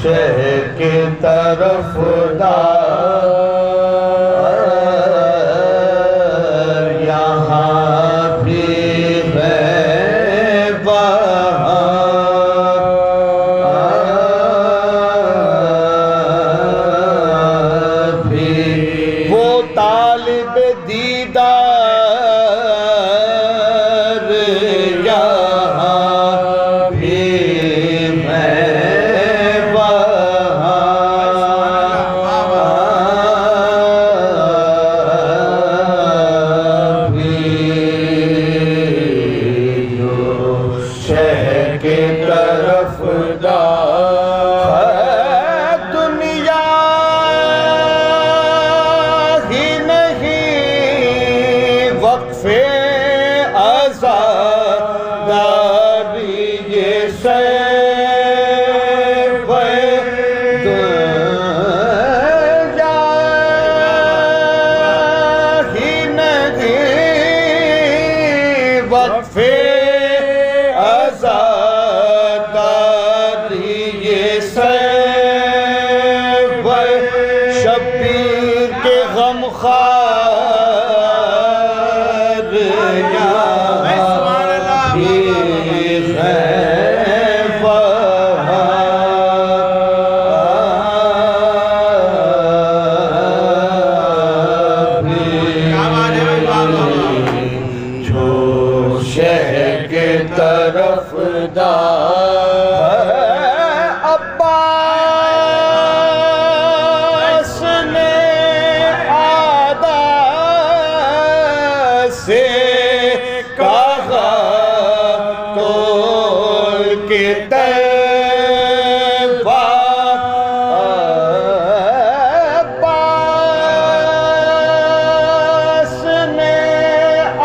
शह के तरफ यहाँ भी है वहाँ भी वो तालिब दीदार यहाँ भी दुनिया ही नहीं वक्फे आज़ादारी ये सैफ दुनिया ही नहीं वक्फे शब्बीर के गमखार यहाँ भी है जो शहर के तरफदार अब्बास ने आदा से कहा तोल के तैबा अब्बास ने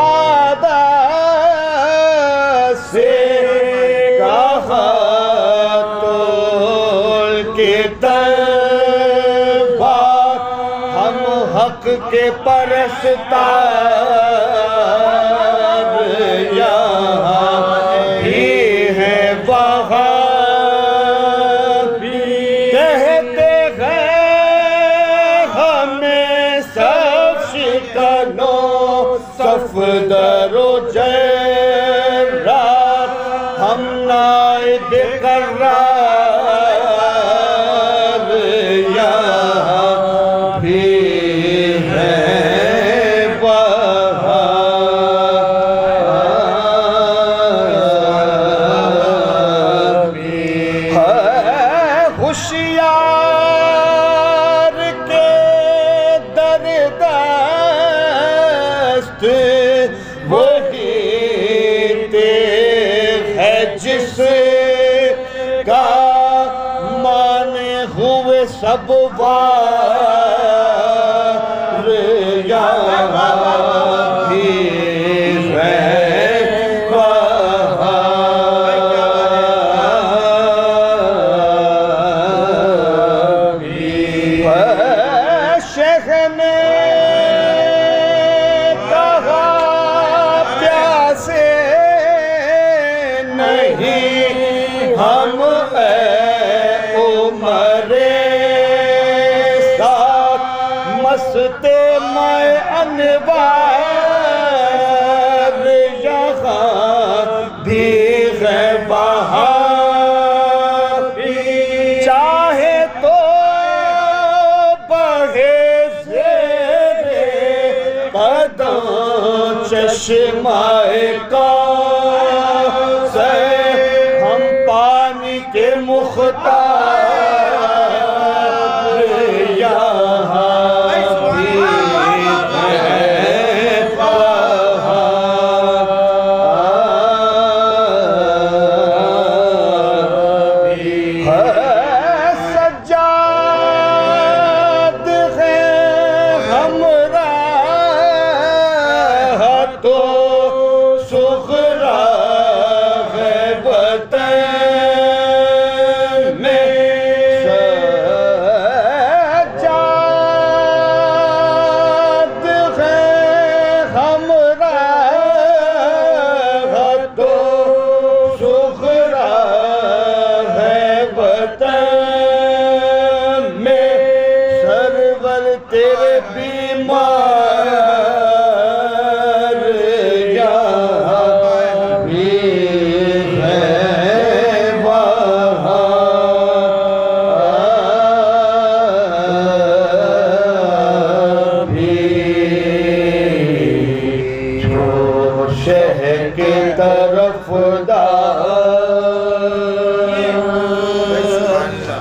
आदा से कहा तोल के तैबा हम हक के परस्तार यहाँ भी है वहाँ भी कहते हैं हमें सब शिकनो सफदरो जर्रात हम नाइब करार यहाँ भी है होशियार के दरदस्त वही है जिसका माने हुए सब वार यहाँ भी है शेख ने कहा प्यासे नहीं हम उमरे साथ मस्ते मैं अनवार यहाँ भी है वहाँ भी चाहे तो चश्माए का से हम पानी के मुख्तार यहाँ भी है सज्जाद है हमरा तो सुखरा है वतन में सज्जाद है हमरा तो सुखरा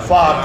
फातिहा।